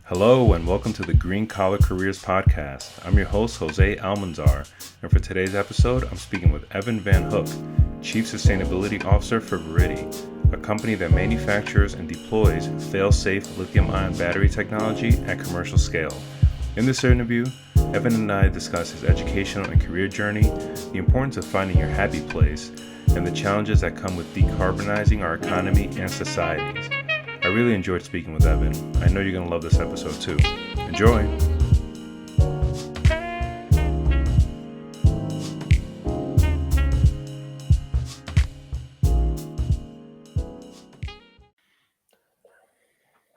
Hello and welcome to the Green Collar Careers Podcast. I'm your host, Jose Almanzar, and for today's episode, I'm speaking with Evan Van Hook, Chief Sustainability Officer for Viridi, a company that manufactures and deploys fail-safe lithium-ion battery technology at commercial scale. In this interview, Evan and I discuss his educational and career journey, the importance of finding your happy place, and the challenges that come with decarbonizing our economy and societies. I really enjoyed speaking with Evan. I know you're going to love this episode too. Enjoy!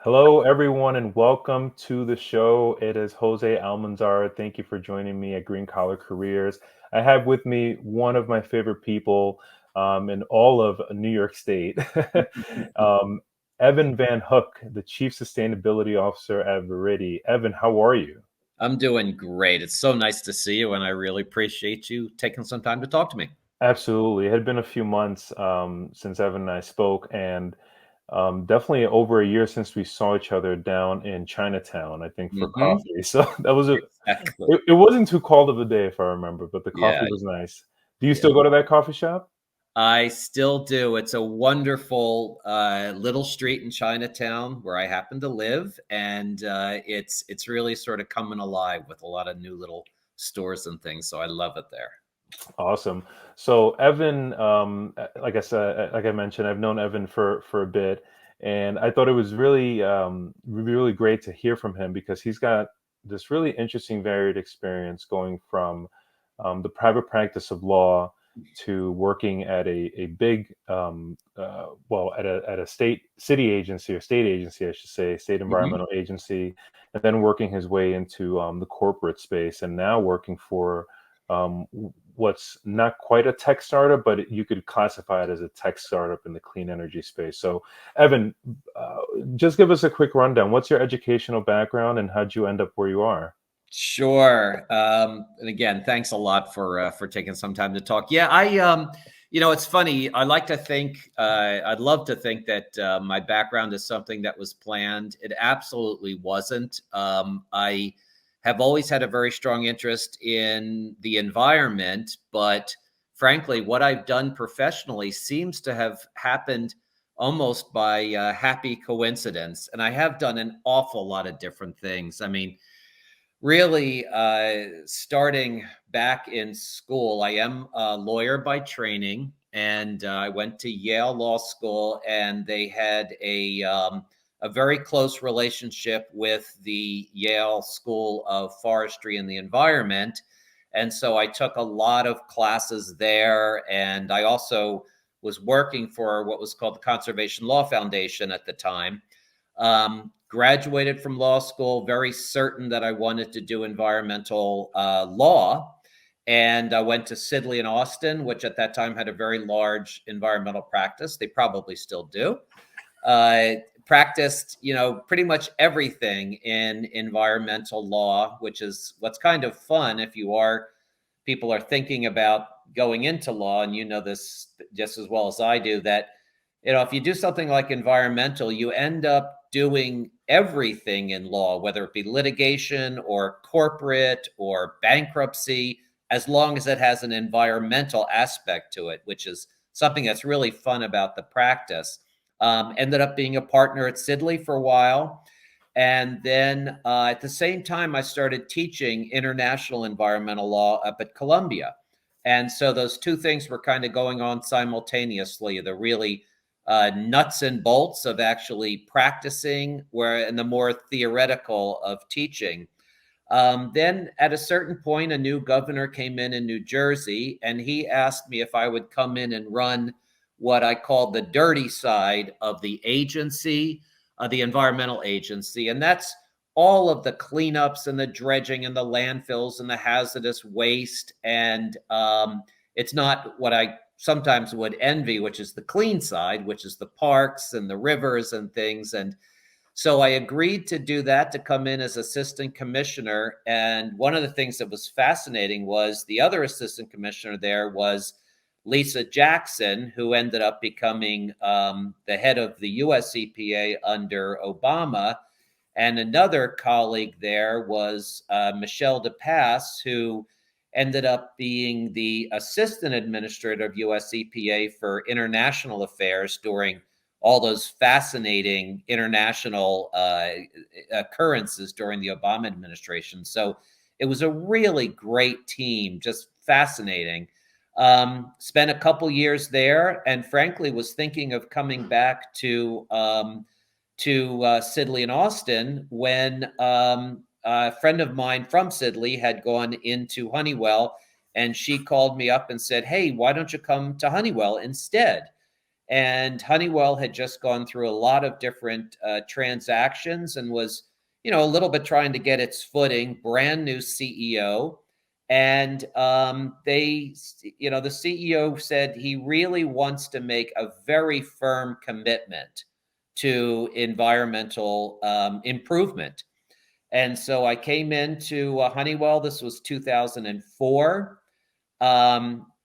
Hello, everyone, and welcome to the show. It is Jose Almanzar. Thank you for joining me at Green Collar Careers. I have with me one of my favorite people in all of New York State, Evan Van Hook, the Chief Sustainability Officer at Viridi. Evan, how are you? I'm doing great. It's so nice to see you, and I really appreciate you taking some time to talk to me. Absolutely. It had been a few months since Evan and I spoke, and definitely over a year since we saw each other down in Chinatown, I think, for coffee. So that was Exactly. it wasn't too cold of a day, if I remember, but the Yeah, coffee was nice. Do you still go to that coffee shop? I still do. It's a wonderful little street in Chinatown where I happen to live, and it's really sort of coming alive with a lot of new little stores and things. So I love it there. Awesome. So Evan, like I said, like I mentioned, I've known Evan for a bit, and I thought it was really great to hear from him because he's got this really interesting, varied experience going from the private practice of law to working at a big, at a city agency or state agency, I should say, state hmm environmental agency, and then working his way into the corporate space, and now working for um, what's not quite a tech startup, but you could classify it as a tech startup in the clean energy space. So, Evan, just give us a quick rundown. What's your educational background, and how'd you end up where you are? Sure. And again, thanks a lot for taking some time to talk. Yeah, it's funny. I like to think, I'd love to think that my background is something that was planned. It absolutely wasn't. I have always had a very strong interest in the environment, but frankly, what I've done professionally seems to have happened almost by happy coincidence. And I have done an awful lot of different things. I mean, really, starting back in school, I am a lawyer by training, and I went to Yale Law School, and they had a very close relationship with the Yale School of Forestry and the Environment. And so I took a lot of classes there, and I also was working for what was called the Conservation Law Foundation at the time. Graduated from law school, very certain that I wanted to do environmental law. And I went to Sidley and Austin, which at that time had a very large environmental practice. They probably still do. Practiced, pretty much everything in environmental law, which is what's kind of fun if people are thinking about going into law, and you know this just as well as I do, that if you do something like environmental, you end up doing everything in law, whether it be litigation or corporate or bankruptcy, as long as it has an environmental aspect to it, which is something that's really fun about the practice. Ended up being a partner at Sidley for a while. And then at the same time, I started teaching international environmental law up at Columbia. And so those two things were kind of going on simultaneously, the really nuts and bolts of actually practicing, and the more theoretical of teaching. Then at a certain point, a new governor came in New Jersey, and he asked me if I would come in and run what I called the dirty side of the agency, the environmental agency. And that's all of the cleanups and the dredging and the landfills and the hazardous waste. And it's not what I sometimes would envy, which is the clean side, which is the parks and the rivers and things. And so I agreed to do that, to come in as assistant commissioner. And one of the things that was fascinating was the other assistant commissioner there was Lisa Jackson, who ended up becoming the head of the US EPA under Obama. And another colleague there was Michelle DePass, who ended up being the assistant administrator of US EPA for international affairs during all those fascinating international occurrences during the Obama administration. So it was a really great team, just fascinating. Spent a couple years there, and frankly was thinking of coming back to Sidley and Austin when a friend of mine from Sidley had gone into Honeywell, and she called me up and said, "Hey, why don't you come to Honeywell instead?" And Honeywell had just gone through a lot of different transactions and was, a little bit trying to get its footing. Brand new CEO, and the CEO said he really wants to make a very firm commitment to environmental improvement. And so I came into Honeywell. This was 2004.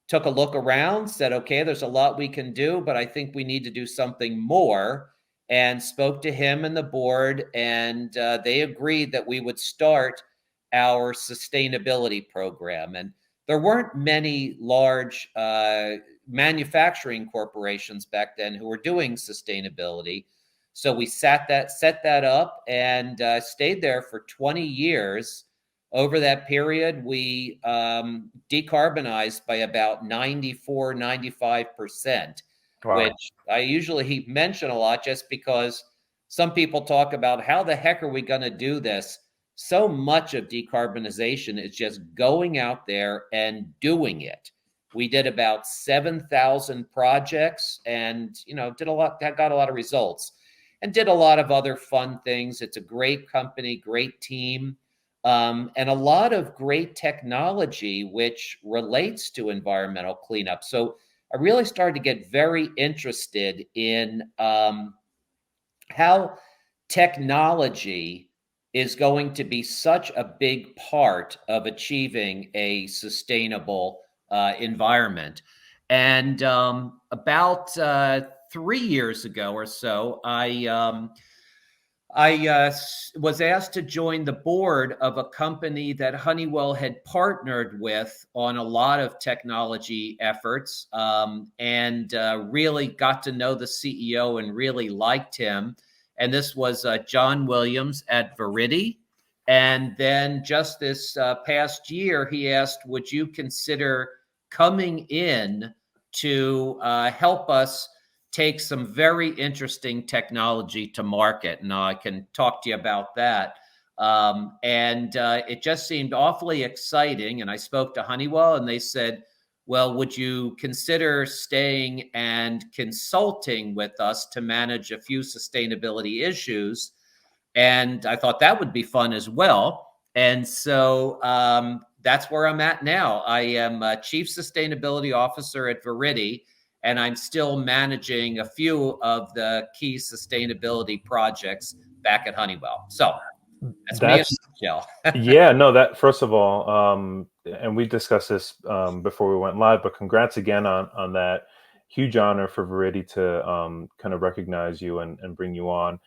Took a look around, said, okay, there's a lot we can do, but I think we need to do something more, and spoke to him and the board, and they agreed that we would start our sustainability program. And there weren't many large manufacturing corporations back then who were doing sustainability. So we set that up and stayed there for 20 years. Over that period, we decarbonized by about 94, 95%, Wow. which I usually mention a lot just because some people talk about how the heck are we going to do this? So much of decarbonization is just going out there and doing it. We did about 7,000 projects and, got a lot of results and did a lot of other fun things. It's a great company, great team. And a lot of great technology which relates to environmental cleanup. So I really started to get very interested in how technology is going to be such a big part of achieving a sustainable environment. And about 3 years ago or so, I was asked to join the board of a company that Honeywell had partnered with on a lot of technology efforts, and really got to know the CEO and really liked him. And this was John Williams at Viridi. And then just this past year, he asked, would you consider coming in to help us take some very interesting technology to market? And I can talk to you about that. And it just seemed awfully exciting. And I spoke to Honeywell and they said, well, would you consider staying and consulting with us to manage a few sustainability issues? And I thought that would be fun as well. And so that's where I'm at now. I am a Chief Sustainability Officer at Viridi, and I'm still managing a few of the key sustainability projects back at Honeywell. So that's me in a nutshell. Yeah, no, that first of all, and we discussed this before we went live, but congrats again on that. Huge honor for Viridi to kind of recognize you and bring you on.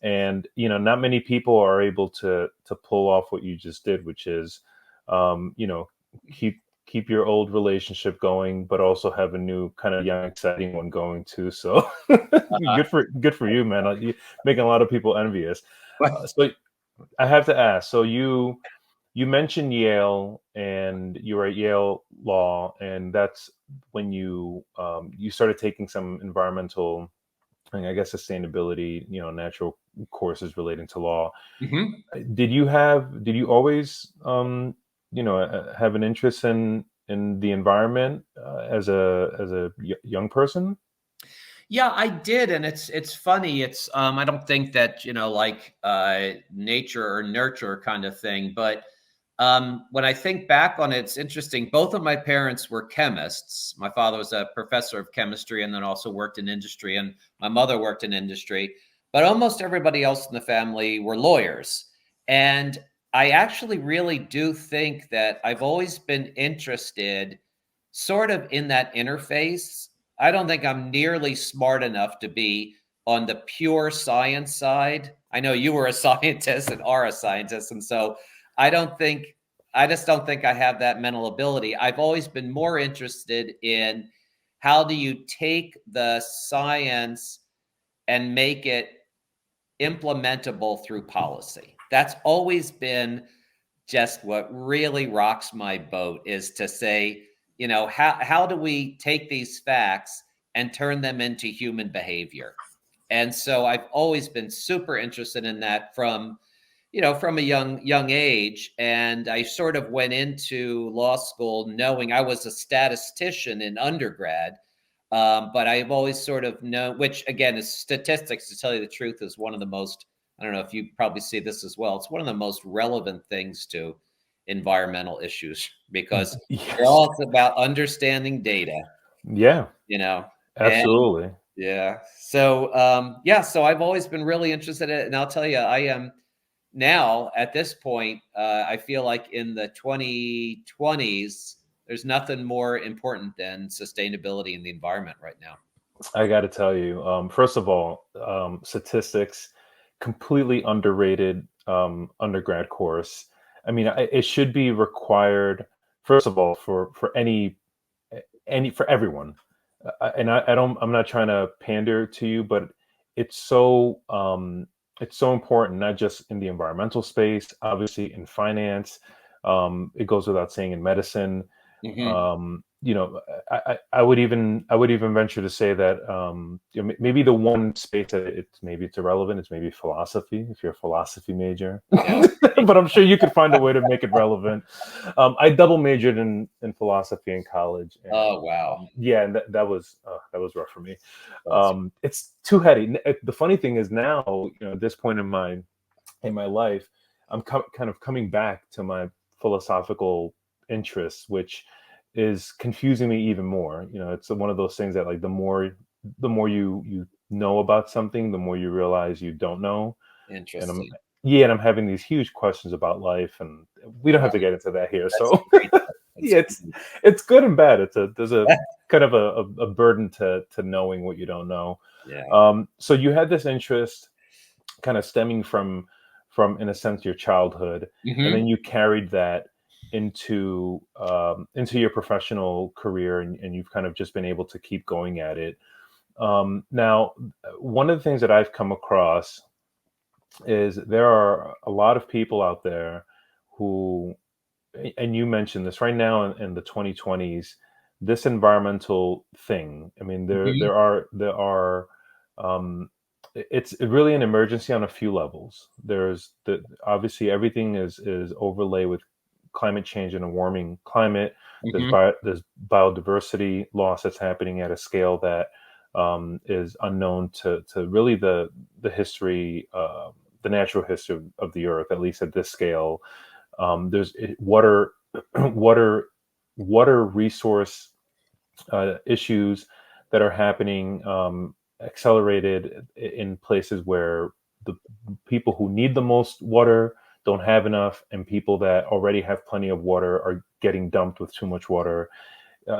And not many people are able to pull off what you just did, which is keep your old relationship going, but also have a new kind of young, exciting one going too. So good for you, man. You're making a lot of people envious. So I have to ask. So you mentioned Yale, and you were at Yale Law, and that's when you started taking some environmental, I guess, sustainability, natural courses relating to law. Mm-hmm. Did you always have an interest in the environment as a young person? Yeah, I did, and it's funny. It's I don't think that like nature or nurture kind of thing, but when I think back on it, it's interesting. Both of my parents were chemists. My father was a professor of chemistry and then also worked in industry, and my mother worked in industry. But almost everybody else in the family were lawyers, and I actually really do think that I've always been interested, sort of in that interface. I don't think I'm nearly smart enough to be on the pure science side, I know you were a scientist and are a scientist, and so I just don't think I have that mental ability. I've always been more interested in how do you take the science and make it implementable through policy. That's always been just what really rocks my boat, is to say, how do we take these facts and turn them into human behavior? And so I've always been super interested in that from a young age. And I sort of went into law school knowing I was a statistician in undergrad. But I've always sort of known, which again is statistics, to tell you the truth, is one of the most, I don't know if you probably see this as well, it's one of the most relevant things to environmental issues, because they're Yes. all about understanding data, Yeah, and absolutely. yeah. So so I've always been really interested in it. And I'll tell you, I am now at this point, I feel like in the 2020s, there's nothing more important than sustainability in the environment right now. I got to tell you, first of all, statistics, completely underrated undergrad course. I mean, it should be required, first of all, for for everyone. I'm not trying to pander to you, but it's so it's so important, not just in the environmental space, obviously in finance. It goes without saying in medicine. Hmm. I would even venture to say that maybe the one space that it's irrelevant. It's maybe philosophy, if you're a philosophy major, Yeah. but I'm sure you could find a way to make it relevant. I double majored in philosophy in college, and Oh, wow. yeah, and that was rough for me. That's It's too heady. The funny thing is now, at this point in my life, I'm kind of coming back to my philosophical interests, which is confusing me even more. It's one of those things that, like, the more you know about something, the more you realize you don't know. And interesting. and I'm having these huge questions about life, and we don't have Well, to get into that here. that's So great. That's yeah, it's good and bad. There's a kind of a burden to knowing what you don't know. yeah. So you had this interest kind of stemming from in a sense your childhood, and then Hmm. you carried that into your professional career, and you've kind of just been able to keep going at it. Now, one of the things that I've come across is there are a lot of people out there who, and you mentioned this right now in the 2020s, this environmental thing. I mean, Hmm. there are it's really an emergency on a few levels. There's the obviously everything is overlay with climate change and a warming climate. Hmm. There's biodiversity loss that's happening at a scale that is unknown to really the history, the natural history of the earth, at least at this scale. There's water water water resource issues that are happening, accelerated in places where the people who need the most water don't have enough, and people that already have plenty of water are getting dumped with too much water.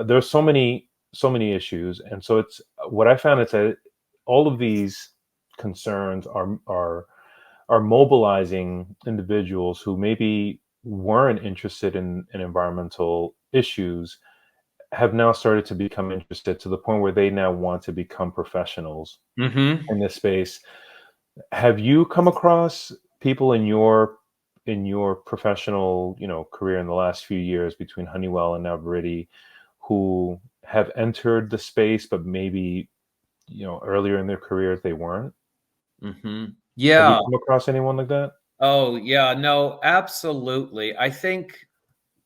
There's so many issues, and so it's what I found is that all of these concerns are mobilizing individuals who maybe weren't interested in environmental issues, have now started to become interested to the point where they now want to become professionals Hmm. in this space. Have you come across people in your professional, career in the last few years between Honeywell and now Viridi, who have entered the space, but maybe, earlier in their careers they weren't? Hmm. Have you Yeah. come across anyone like that? Oh, yeah. No, absolutely. I think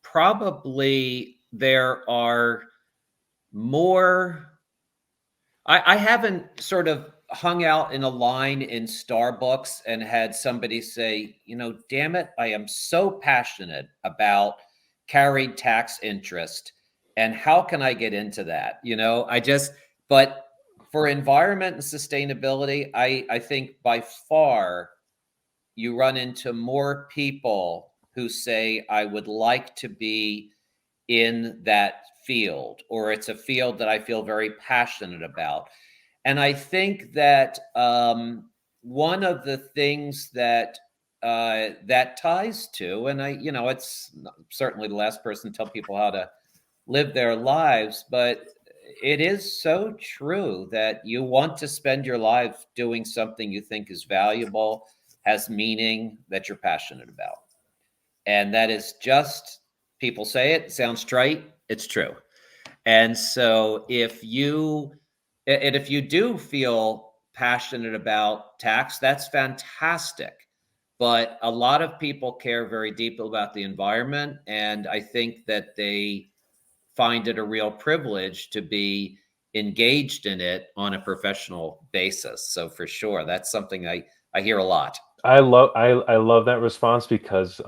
probably there are more. I haven't sort of hung out in a line in Starbucks and had somebody say, damn it, I am so passionate about carried tax interest. And how can I get into that? But for environment and sustainability, I think by far you run into more people who say, I would like to be in that field, or it's a field that I feel very passionate about. And I think that one of the things that that ties to, and it's certainly the last person to tell people how to live their lives, but it is so true that you want to spend your life doing something you think is valuable, has meaning, that you're passionate about. And that is just, people say it sounds trite, it's true. And so if you do feel passionate about tax, that's fantastic. But a lot of people care very deeply about the environment, and I think that they find it a real privilege to be engaged in it on a professional basis. So for sure, that's something I hear a lot. I love that response because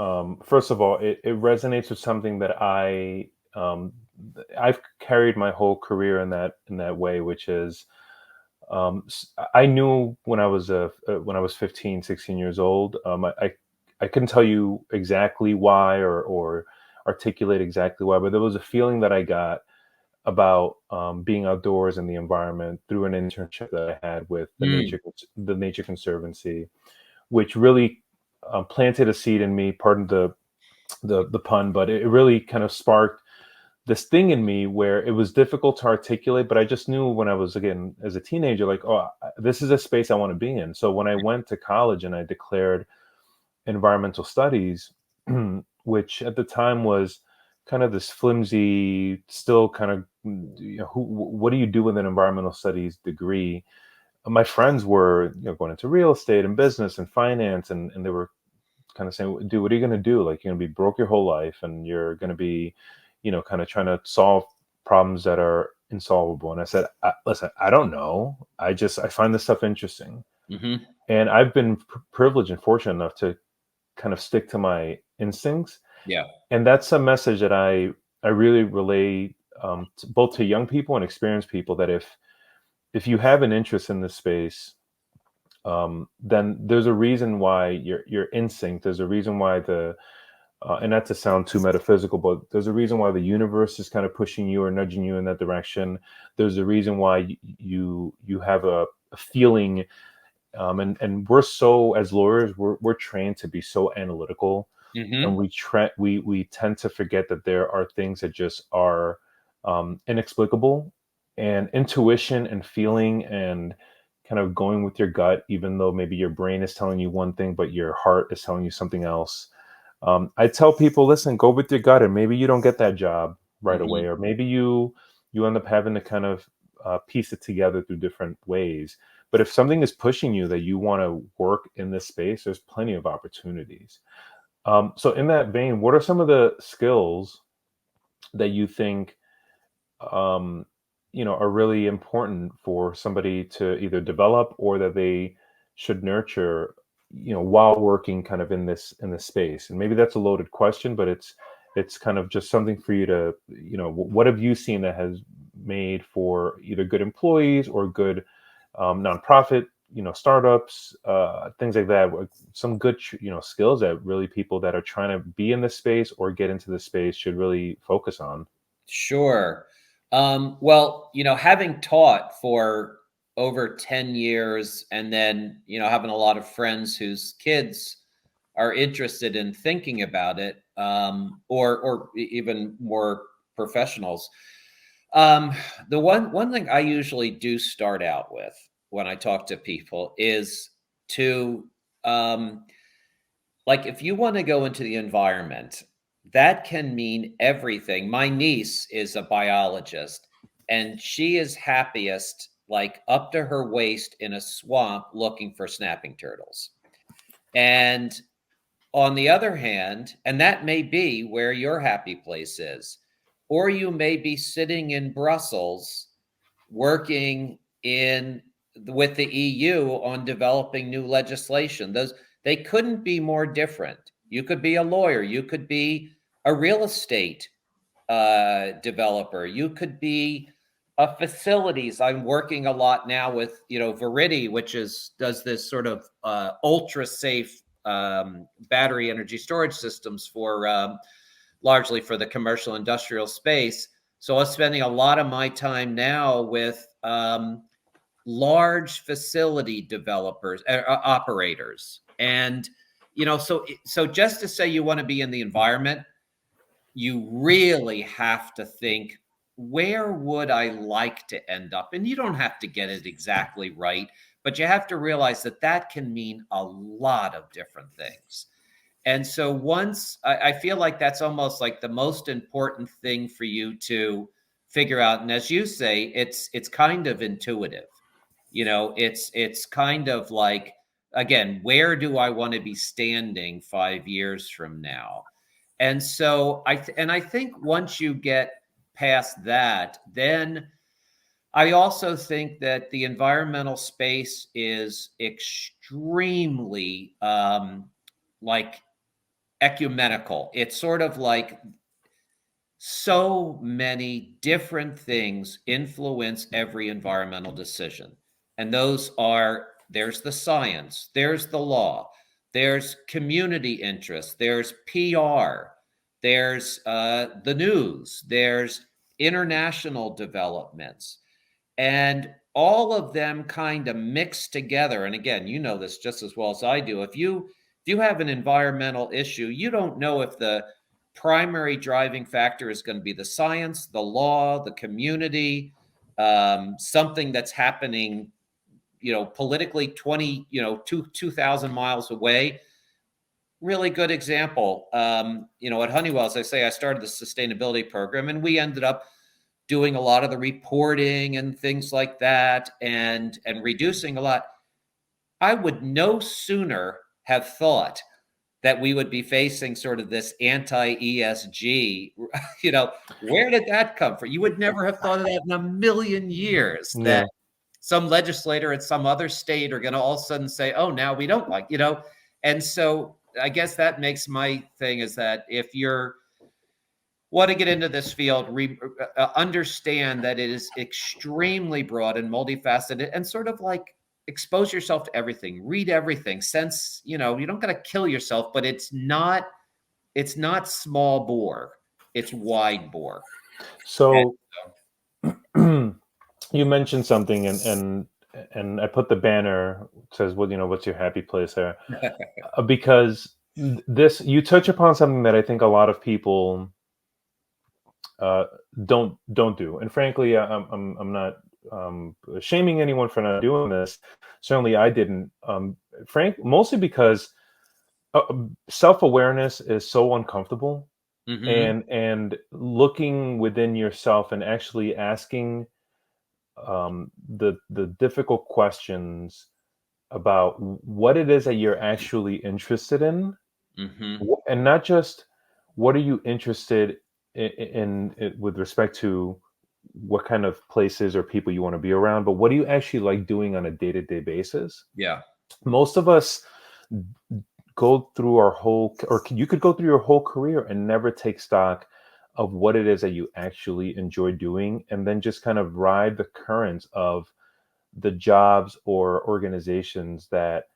first of all, it resonates with something that um, I've carried my whole career in that way, which is I knew when I was 15, 16 years old. I couldn't tell you exactly why or articulate exactly why, but there was a feeling that I got about being outdoors in the environment through an internship that I had with Mm, the Nature Conservancy, which really planted a seed in me. Pardon the pun, but it really kind of sparked this thing in me where it was difficult to articulate. But I just knew when I was, again, as a teenager, like, oh, this is a space I want to be in. So when I went to college and I declared environmental studies, which at the time was kind of this flimsy, still kind of, what do you do with an environmental studies degree? My friends were, going into real estate and business and finance, and they were kind of saying, dude, what are you going to do? Like, you're going to be broke your whole life, and you're going to be, kind of trying to solve problems that are insolvable. And I said, listen, I don't know. I find this stuff interesting. hmm And I've been privileged and fortunate enough to kind of stick to my instincts. Yeah. And that's a message that I really relay both to young people and experienced people, that if you have an interest in this space, then there's a reason why your instinct. There's a reason why and not to sound too metaphysical, but there's a reason why the universe is kind of pushing you or nudging you in that direction. There's a reason why you have a feeling, and we're so, as lawyers, we're trained to be so analytical, and hmm we tend to forget that there are things that just are inexplicable, and intuition and feeling and kind of going with your gut, even though maybe your brain is telling you one thing but your heart is telling you something else. I tell people, listen, go with your gut, and maybe you don't get that job right away, hmm or maybe you end up having to kind of piece it together through different ways. But if something is pushing you that you want to work in this space, there's plenty of opportunities. So in that vein, what are some of the skills that you think um, are really important for somebody to either develop, or that they should nurture, while working kind of in this space? And maybe that's a loaded question, but it's kind of just something for you to, what have you seen that has made for either good employees or good nonprofit, startups, things like that. Some good, skills that really people that are trying to be in this space or get into this space should really focus on. Sure. Well, having taught for over 10 years, and then, having a lot of friends whose kids are interested in thinking about it, or even more professionals. Um, the one thing I usually do start out with when I talk to people is to, like, if you want to go into the environment, that can mean everything. My niece is a biologist, and she is happiest like up to her waist in a swamp looking for snapping turtles. And on the other hand, and that may be where your happy place is, or you may be sitting in Brussels working in with the EU on developing new legislation. Those, they couldn't be more different. You could be a lawyer, you could be a real estate developer, you could be a facilities. I'm working a lot now with Viridi, which is does this sort of ultra safe battery energy storage systems for largely for the commercial industrial space. So I'm spending a lot of my time now with large facility developers, operators. And, so just to say you want to be in the environment, you really have to think, where would I like to end up? And you don't have to get it exactly right, but you have to realize that that can mean a lot of different things. And so once I feel like that's almost like the most important thing for you to figure out. And as you say, it's kind of intuitive. It's kind of like, again, where do I want to be standing 5 years from now? And so I think once you get past that, then I also think that the environmental space is extremely like ecumenical. It's sort of like so many different things influence every environmental decision. And those are, there's the science, there's the law, there's community interest, there's PR, there's the news, there's international developments. And all of them kind of mix together. And again, you know this just as well as I do. If you have an environmental issue, you don't know if the primary driving factor is going to be the science, the law, the community, something that's happening, politically 2,000 miles away. Really good example. At Honeywell, as I say, I started the sustainability program, and we ended up doing a lot of the reporting and things like that, and reducing a lot. I would no sooner have thought that we would be facing sort of this anti-ESG. Where did that come from? You would never have thought of that in a million years, that some legislator at some other state are going to all of a sudden say, oh, now we don't like, and so I guess that makes my thing is that if you're want to get into this field, understand that it is extremely broad and multifaceted, and sort of like expose yourself to everything, read everything, since you don't got to kill yourself, but it's not small bore, it's wide bore. So you mentioned something, and I put the banner, says, well, what's your happy place there? Because this, you touch upon something that I think a lot of people don't do. And frankly, I'm not shaming anyone for not doing this. Certainly I didn't, mostly because self-awareness is so uncomfortable. Mm-hmm. And looking within yourself and actually asking the difficult questions about what it is that you're actually interested in, Mm-hmm. and not just what are you interested in with respect to what kind of places or people you want to be around, but what do you actually like doing on a day-to-day basis? Yeah. Most of us go through our whole, or you could go through your whole career and never take stock of what it is that you actually enjoy doing, and then just kind of ride the currents of the jobs or organizations that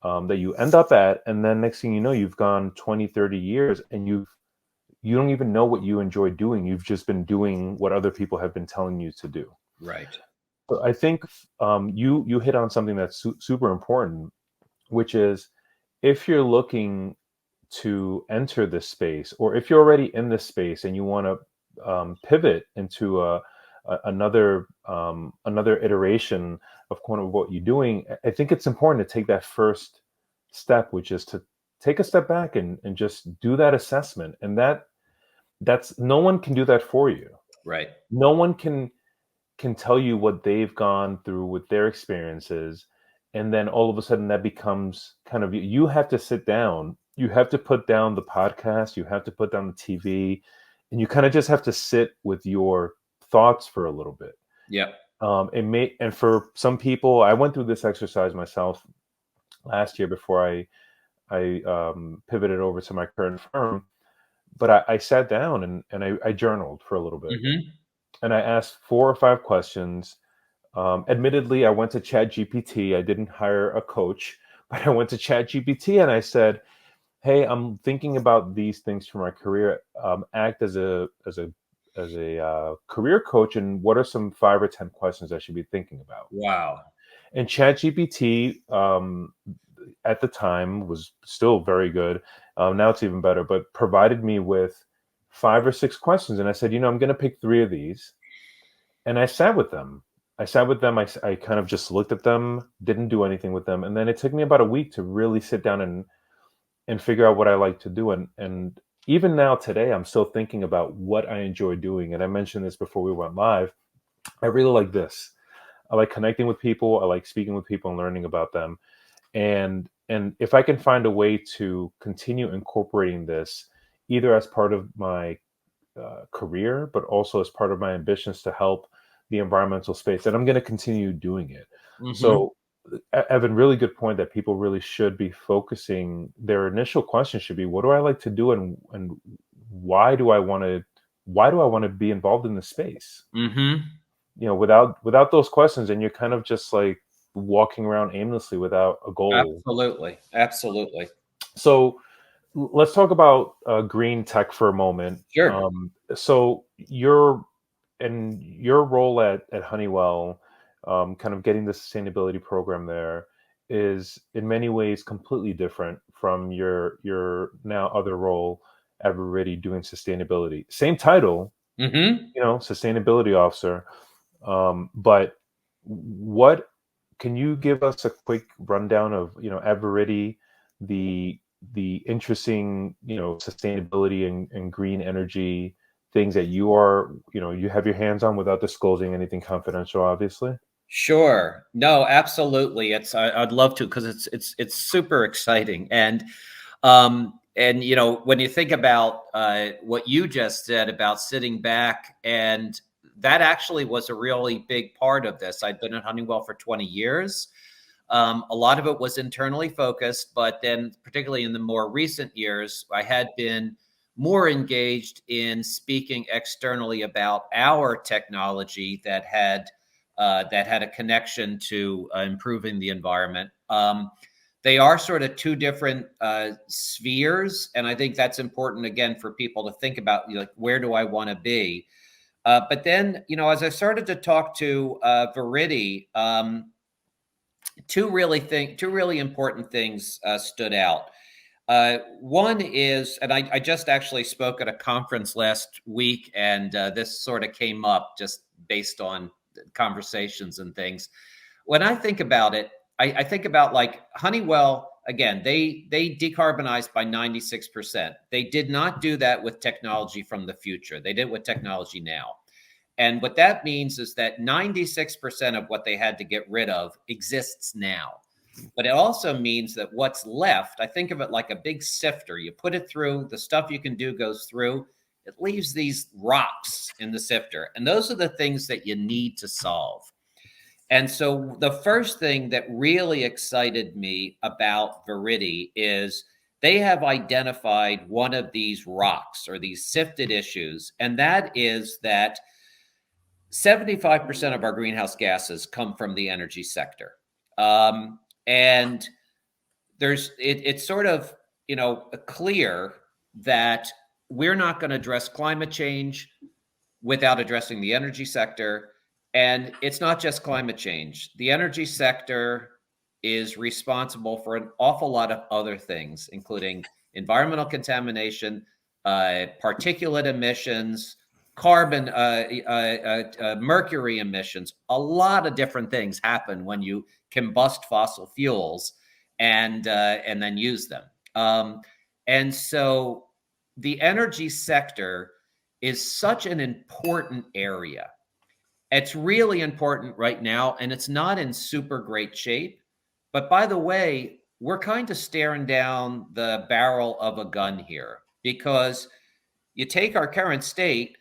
you end up at. And then next thing you know, you've gone 20, 30 years and you don't even know what you enjoy doing. You've just been doing what other people have been telling you to do. Right. So I think you hit on something that's super important, which is, if you're looking to enter this space, or if you're already in this space and you want to pivot into another iteration of kind of what you're doing, I think it's important to take that first step, which is to take a step back and just do that assessment. And that's no one can do that for you. Right. No one can tell you what they've gone through with their experiences, and then all of a sudden that becomes kind of, you have to sit down, you have to put down the podcast, you have to put down the TV, and you kind of just have to sit with your thoughts for a little bit. Yep. And for some people, I went through this exercise myself last year before I pivoted over to my current firm. But I sat down and I journaled for a little bit. Mm-hmm. And I asked 4 or 5 questions. Admittedly, I went to ChatGPT. I didn't hire a coach, but I went to ChatGPT and I said, "Hey, I'm thinking about these things for my career. Act as a career coach, and what are some 5 or 10 questions I should be thinking about? Wow. And ChatGPT at the time was still very good. Now it's even better, but provided me with 5 or 6 questions, and I said, I'm going to pick 3 of these, and I sat with them. I kind of just looked at them, didn't do anything with them, and then it took me about a week to really sit down and figure out what I like to do. And even now today, I'm still thinking about what I enjoy doing. And I mentioned this before we went live. I really like this. I like connecting with people. I like speaking with people and learning about them. And if I can find a way to continue incorporating this, either as part of my career, but also as part of my ambitions to help the environmental space, and I'm going to continue doing it. Mm-hmm. So, Evan, really good point that people really should be focusing. Their initial question should be, "What do I like to do, and why do I want to? Why do I want to be involved in this space?" Mm-hmm. Without those questions, and you're kind of just like walking around aimlessly without a goal. Absolutely. Absolutely. So let's talk about green tech for a moment. Sure. So your role at Honeywell, kind of getting the sustainability program there, is in many ways completely different from your now other role at Viridi doing sustainability. Same title, Mm-hmm. sustainability officer. But what can you give us a quick rundown of, at Viridi, the interesting, sustainability and green energy things that you have your hands on without disclosing anything confidential, obviously? Sure. No, absolutely. I'd love to, because it's super exciting. And when you think about what you just said about sitting back, and that actually was a really big part of this. I'd been at Honeywell for 20 years. A lot of it was internally focused, but then particularly in the more recent years, I had been more engaged in speaking externally about our technology that had a connection to improving the environment. They are sort of two different spheres, and I think that's important again for people to think about. Like, where do I want to be? But then, as I started to talk to Viridi, two really important things stood out. One is, and I just actually spoke at a conference last week, and this sort of came up just based on conversations and things. When I think about it, I think about like Honeywell. Again, they decarbonized by 96%. They did not do that with technology from the future. They did it with technology now. And what that means is that 96% of what they had to get rid of exists now. But it also means that what's left, I think of it like a big sifter. You put it through, the stuff you can do goes through, it leaves these rocks in the sifter. And those are the things that you need to solve. And so the first thing that really excited me about Viridi is they have identified one of these rocks or these sifted issues, and that is that 75% of our greenhouse gases come from the energy sector. And it's sort of, clear that we're not going to address climate change without addressing the energy sector. And it's not just climate change. The energy sector is responsible for an awful lot of other things, including environmental contamination, particulate emissions, carbon, mercury emissions. A lot of different things happen when you combust fossil fuels and then use them. And so the energy sector is such an important area. It's really important right now, and it's not in super great shape. But by the way, we're kind of staring down the barrel of a gun here, because you take our current state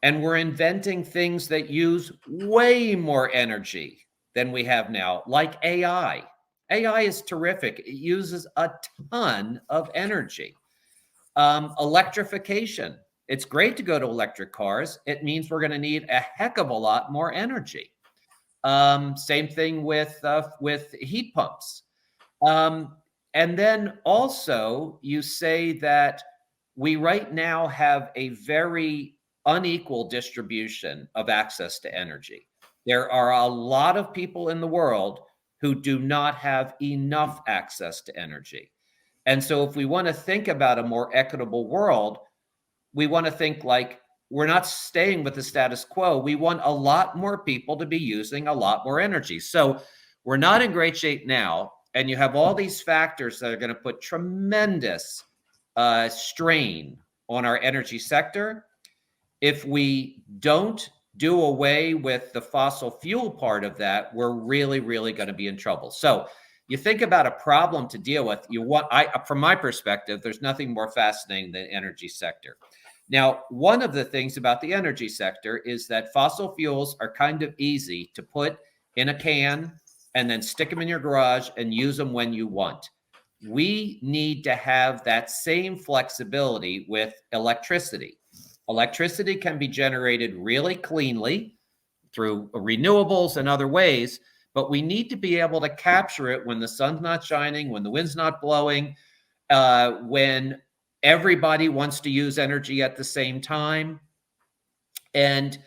and we're inventing things that use way more energy than we have now, like AI. AI is terrific. It uses a ton of energy. Electrification. It's great to go to electric cars. It means we're going to need a heck of a lot more energy. Same thing with heat pumps. And then also, you say that we right now have a very unequal distribution of access to energy. There are a lot of people in the world who do not have enough access to energy. And so if we want to think about a more equitable world, we want to think like we're not staying with the status quo. We want a lot more people to be using a lot more energy. So we're not in great shape now. And you have all these factors that are going to put tremendous strain on our energy sector. If we don't do away with the fossil fuel part of that, we're really, really going to be in trouble. So you think about a problem to deal with. From my perspective, there's nothing more fascinating than the energy sector. Now, one of the things about the energy sector is that fossil fuels are kind of easy to put in a can and then stick them in your garage and use them when you want. We need to have that same flexibility with electricity. Electricity can be generated really cleanly through renewables and other ways, but we need to be able to capture it when the sun's not shining, when the wind's not blowing, when everybody wants to use energy at the same time. And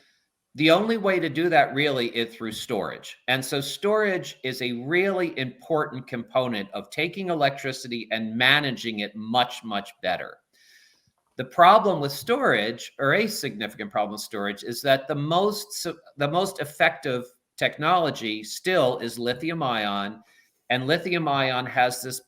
the only way to do that really is through storage. And so storage is a really important component of taking electricity and managing it much, much better. The problem with storage, or a significant problem with storage, is that the most effective technology still is lithium ion, and lithium ion has this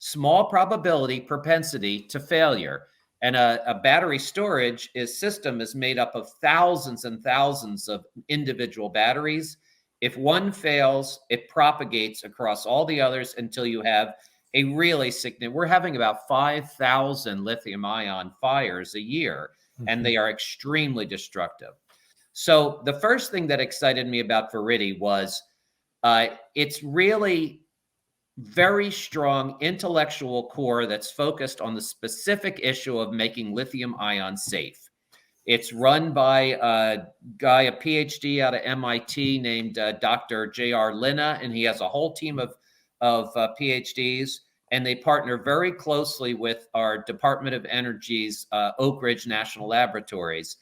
small probability propensity to failure. And a battery storage system is made up of thousands and thousands of individual batteries. If one fails, it propagates across all the others until you have a really significant. We're having about 5,000 lithium ion fires a year, and they are extremely destructive. So the first thing that excited me about Viridi was it's really very strong intellectual core that's focused on the specific issue of making lithium ion safe. It's run by a guy, a PhD out of MIT named Dr. J.R. Linna, and he has a whole team of PhDs, and they partner very closely with our Department of Energy's Oak Ridge National Laboratories.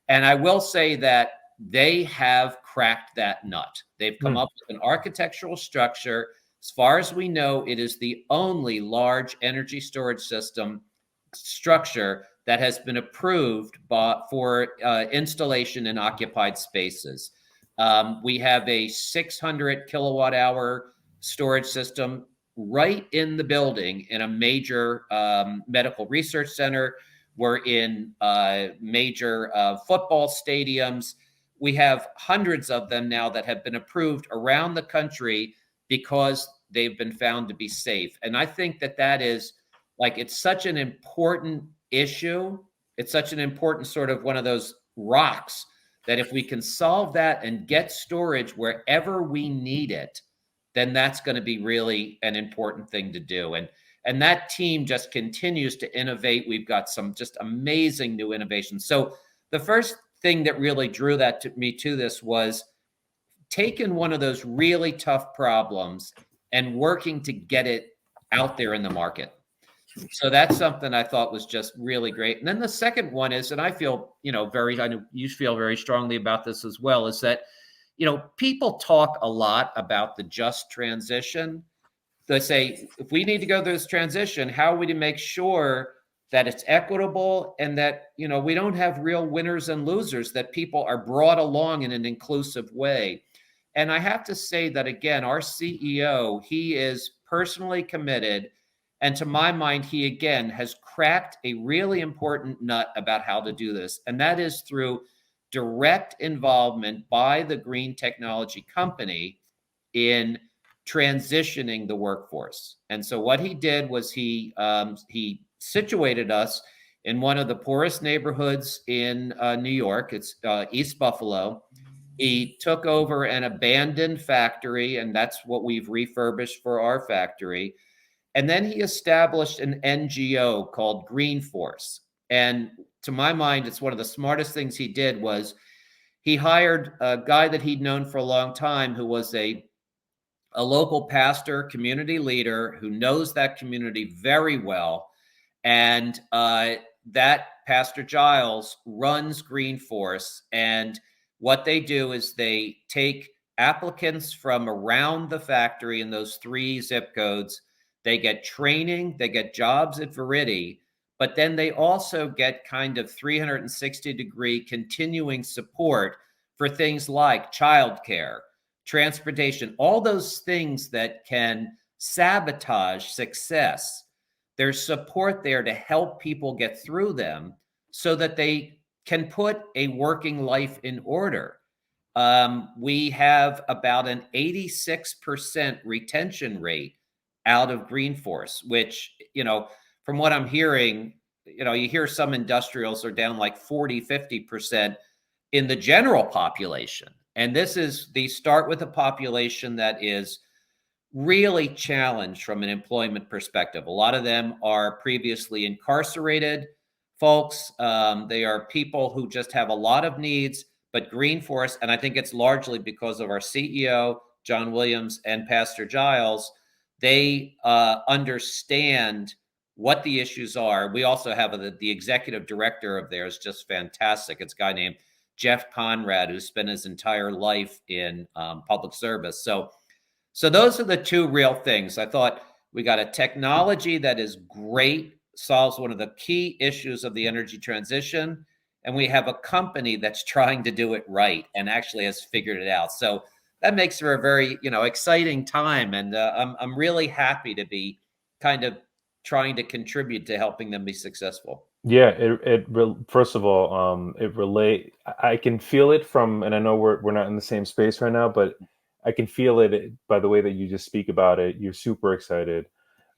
And I will say that they have cracked that nut. They've come up with an architectural structure. As far as we know, it is the only large energy storage system structure that has been approved for installation in occupied spaces. We have a 600 kilowatt hour storage system right in the building in a major medical research center. We're in major football stadiums. We have hundreds of them now that have been approved around the country because they've been found to be safe. And I think that is it's such an important issue. It's such an important sort of one of those rocks that if we can solve that and get storage wherever we need it, then that's going to be really an important thing to do. And that team just continues to innovate. We've got some just amazing new innovations. So the first thing that really drew that to me to this was taking one of those really tough problems and working to get it out there in the market. So that's something I thought was just really great. And then the second one is, and I feel, I know you feel very strongly about this as well, is that, people talk a lot about the just transition. They say, if we need to go through this transition, how are we to make sure that it's equitable and that, we don't have real winners and losers, that people are brought along in an inclusive way. And I have to say that, again, our CEO, he is personally committed. And to my mind, he, again, has cracked a really important nut about how to do this. And that is through direct involvement by the green technology company in transitioning the workforce. And so what he did was he situated us in one of the poorest neighborhoods in New York. It's East Buffalo. He took over an abandoned factory, and that's what we've refurbished for our factory. And then he established an NGO called Green Force. And to my mind, it's one of the smartest things he did was he hired a guy that he'd known for a long time who was a local pastor, community leader who knows that community very well. And that Pastor Giles runs Green Force, and what they do is they take applicants from around the factory in those 3 zip codes. They get training, they get jobs at Viridi, but then they also get kind of 360-degree continuing support for things like childcare, transportation, all those things that can sabotage success. There's support there to help people get through them so that they can put a working life in order. We have about an 86% retention rate out of Green Force, which, from what I'm hearing, you hear some industrials are down like 40, 50% in the general population. And they start with a population that is really challenged from an employment perspective. A lot of them are previously incarcerated folks. They are people who just have a lot of needs, but Green Force, and I think it's largely because of our CEO, John Williams, and Pastor Giles, they understand what the issues are. We also have the executive director of theirs, just fantastic. It's a guy named Jeff Conrad, who spent his entire life in public service. So those are the 2 real things. I thought we got a technology that is great, solves one of the key issues of the energy transition, and we have a company that's trying to do it right and actually has figured it out. So that makes for a very, exciting time, and I'm really happy to be kind of trying to contribute to helping them be successful. Yeah, first of all, it relate. I can feel it from, and I know we're not in the same space right now, but I can feel it by the way that you just speak about it. You're super excited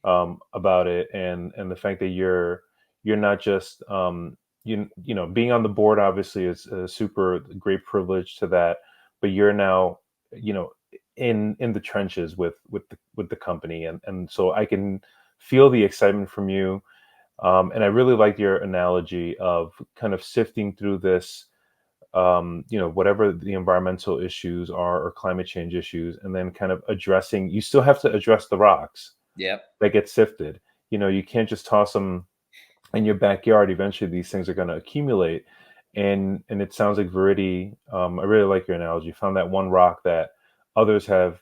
about it, and the fact that you're not just being on the board obviously is a super great privilege to that, but you're now in the trenches with the company, and so I can feel the excitement from you. And I really like your analogy of kind of sifting through this, whatever the environmental issues are or climate change issues, and then kind of addressing, you still have to address the rocks Yep. that get sifted. You can't just toss them in your backyard. Eventually these things are going to accumulate. And it sounds like Viridi, I really like your analogy, found that one rock that others have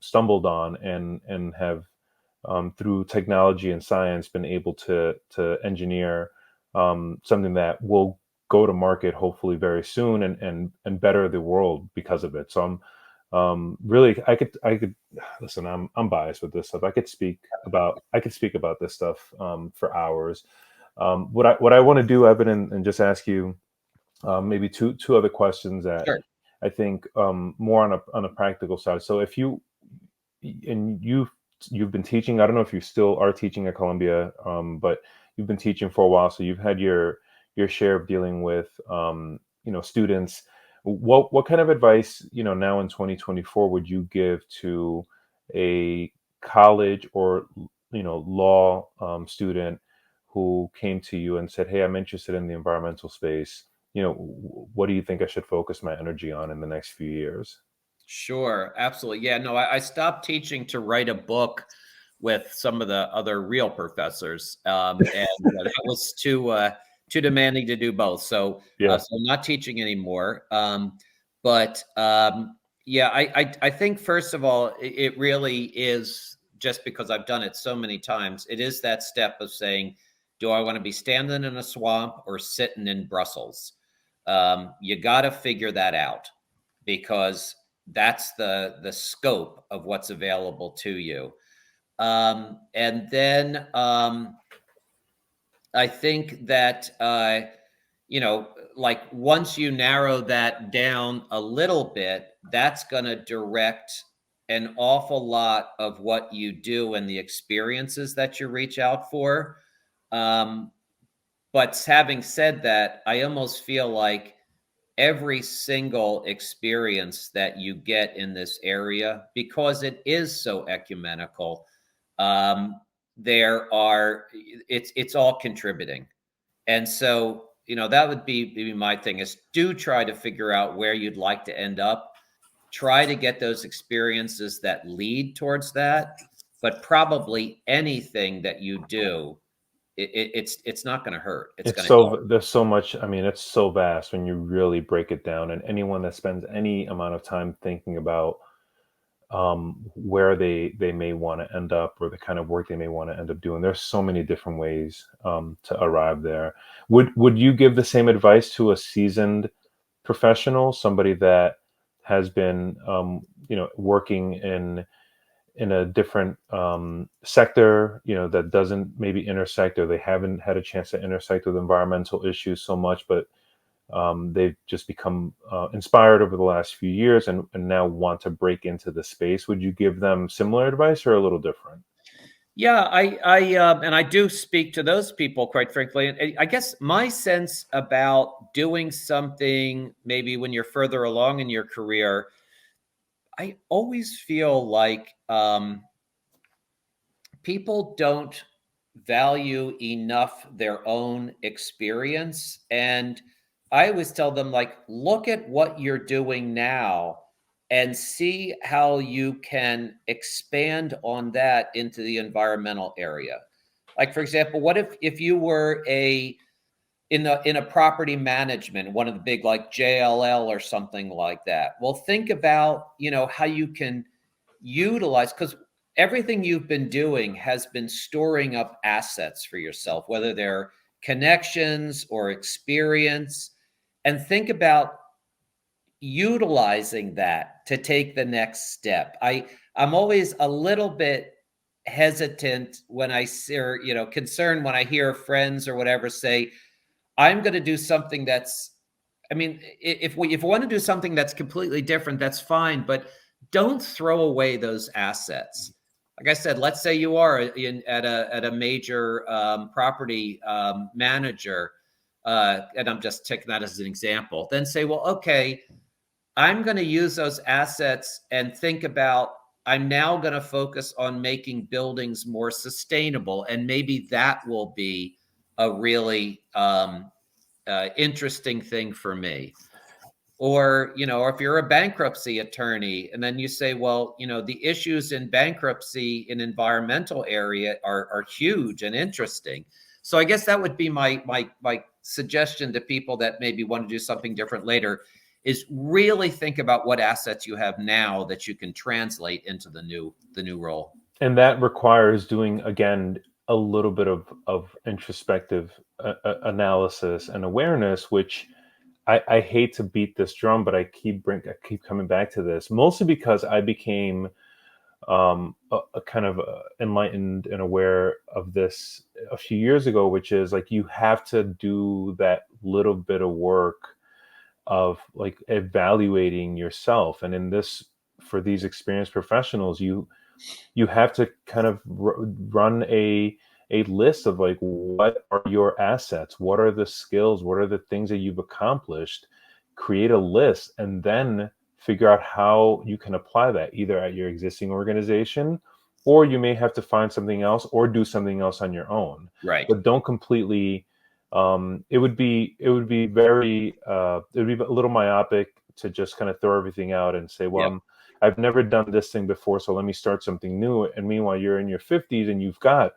stumbled on and have through technology and science been able to engineer something that will go to market hopefully very soon and better the world because of it. So I'm really, I could listen. I'm biased with this stuff. I could speak about this stuff for hours. What I want to do, Evan, and just ask you maybe two other questions that Sure. I think more on a practical side. So if you've been teaching, I don't know if you still are teaching at Columbia, but you've been teaching for a while, so you've had your share of dealing with students. What kind of advice now in 2024 would you give to a college or law student who came to you and said, "Hey, I'm interested in the environmental space. What do you think I should focus my energy on in the next few years?" Sure, absolutely. Yeah, no, I stopped teaching to write a book with some of the other real professors, and that was too demanding to do both. So I'm not teaching anymore. But yeah, I think first of all, it really is just because I've done it so many times. It is that step of saying, do I want to be standing in a swamp or sitting in Brussels? You got to figure that out because that's the scope of what's available to you. And then I think that like once you narrow that down a little bit, that's going to direct an awful lot of what you do and the experiences that you reach out for. But having said that, I almost feel like every single experience that you get in this area, because it is so ecumenical, it's all contributing. And so, that would be my thing is do try to figure out where you'd like to end up. Try to get those experiences that lead towards that. But probably anything that you do it's not going to hurt. It's It's going to help. so there's so much. I mean, it's so vast when you really break it down. And anyone that spends any amount of time thinking about where they may want to end up or the kind of work they may want to end up doing, there's so many different ways to arrive there. Would you give the same advice to a seasoned professional, somebody that has been working in a different sector, that doesn't maybe intersect, or they haven't had a chance to intersect with environmental issues so much, but they've just become inspired over the last few years and now want to break into the space? Would you give them similar advice or a little different? Yeah, and I do speak to those people, quite frankly. And I guess my sense about doing something maybe when you're further along in your career, I always feel like people don't value enough their own experience. And I always tell them, like, look at what you're doing now and see how you can expand on that into the environmental area. Like, for example, what if you were in a property management, one of the big like JLL or something like that? Well, think about, how you can utilize, because everything you've been doing has been storing up assets for yourself, whether they're connections or experience, and think about utilizing that to take the next step. I'm always a little bit hesitant when I see, or concerned when I hear friends or whatever say, I'm going to do something that's, I mean, if we want to do something that's completely different, that's fine, but don't throw away those assets. Like I said, let's say you are at a major property manager, and I'm just taking that as an example. Then say, well, okay, I'm going to use those assets and think about, I'm now going to focus on making buildings more sustainable, and maybe that will be a really interesting thing for me. Or, or if you're a bankruptcy attorney and then you say, well, the issues in bankruptcy in environmental area are huge and interesting. So I guess that would be my suggestion to people that maybe want to do something different later, is really think about what assets you have now that you can translate into the new role. And that requires doing, again, a little bit of introspective analysis and awareness, which I hate to beat this drum, but I keep coming back to this, mostly because I became a kind of enlightened and aware of this a few years ago, which is like you have to do that little bit of work of like evaluating yourself. And in this, for these experienced professionals, you have to kind of run a list of like, what are your assets, what are the skills, what are the things that you've accomplished, create a list, and then figure out how you can apply that either at your existing organization, or you may have to find something else or do something else on your own. Right. But don't completely it would be a little myopic to just kind of throw everything out and say, well, Yep. I've never done this thing before, so let me start something new. And meanwhile, you're in your 50s and you've got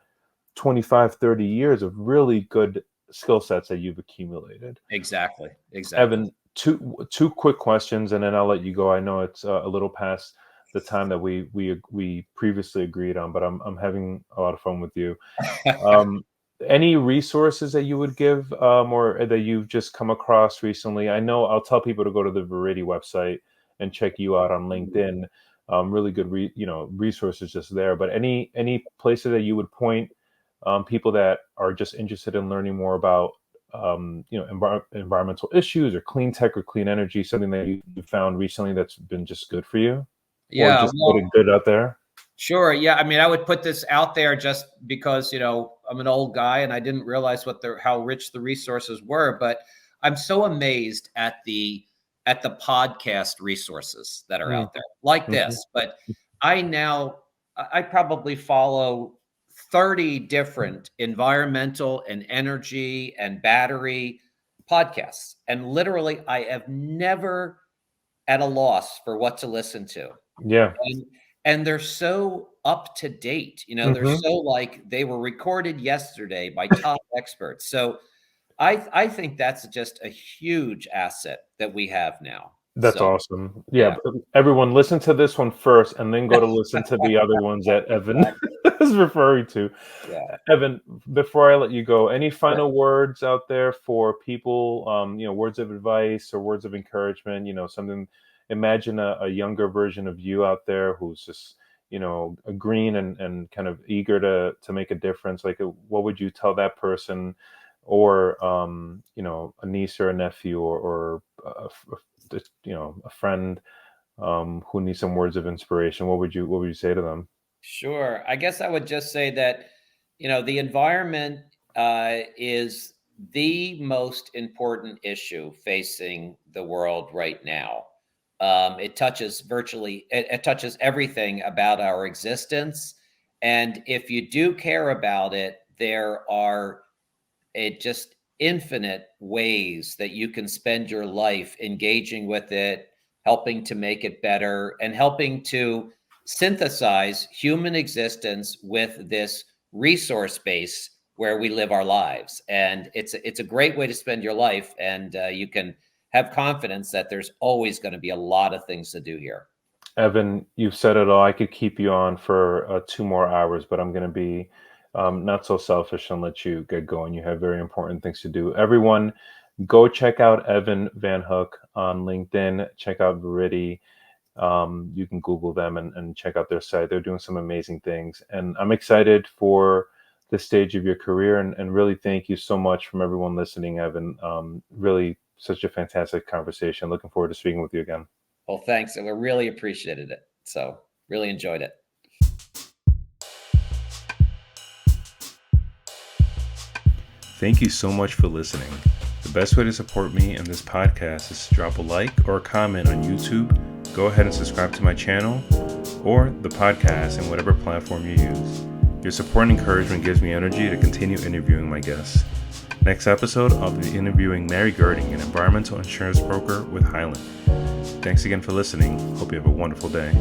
25, 30 years of really good skill sets that you've accumulated. Exactly. Evan, two quick questions, and then I'll let you go. I know it's a little past the time that we previously agreed on, but I'm having a lot of fun with you. Um, any resources that you would give, or that you've just come across recently? I know I'll tell people to go to the Viridi website and check you out on LinkedIn. Really good, resources just there. But any places that you would point people that are just interested in learning more about environmental issues or clean tech or clean energy, something that you found recently that's been just good for you, or Yeah. just Well, putting good out there? sure. Yeah. I mean, I would put this out there just because, I'm an old guy and I didn't realize how rich the resources were, but I'm so amazed at the podcast resources that are Mm, out there like mhm. this. But I probably follow 30 different environmental and energy and battery podcasts. And literally, I have never at a loss for what to listen to. Yeah. and they're so up to date. They're Hmm. so like they were recorded yesterday by top experts. So I think that's just a huge asset that we have now. That's So awesome. Yeah, yeah. but everyone listen to this one first and then go to listen to the other ones that Evan Exactly. is referring to. Yeah. Evan, before I let you go, any Sure. final words out there for people, words of advice or words of encouragement, something, imagine a younger version of you out there who's just, a green and kind of eager to make a difference. Like, what would you tell that person, or, a niece or a nephew, or a friend, who needs some words of inspiration? What would you say to them? Sure. I guess I would just say that, the environment is the most important issue facing the world right now. It touches it touches everything about our existence. And if you do care about it, there are just infinite ways that you can spend your life engaging with it, helping to make it better, and helping to synthesize human existence with this resource base where we live our lives. And it's a great way to spend your life, and you can have confidence that there's always going to be a lot of things to do here. Evan, you've said it all. I could keep you on for 2 more hours, but I'm going to be not so selfish and let you get going. You have very important things to do. Everyone, go check out Evan Van Hook on LinkedIn. Check out Viridi. You can Google them and check out their site. They're doing some amazing things. And I'm excited for the stage of your career, and really thank you so much from everyone listening, Evan. Really such a fantastic conversation. Looking forward to speaking with you again. Well, thanks. And we really appreciated it. So, really enjoyed it. Thank you so much for listening. The best way to support me and this podcast is to drop a like or a comment on YouTube. Go ahead and subscribe to my channel or the podcast in whatever platform you use. Your support and encouragement gives me energy to continue interviewing my guests. Next episode, I'll be interviewing Mary Girding, an environmental insurance broker with Highland. Thanks again for listening. Hope you have a wonderful day.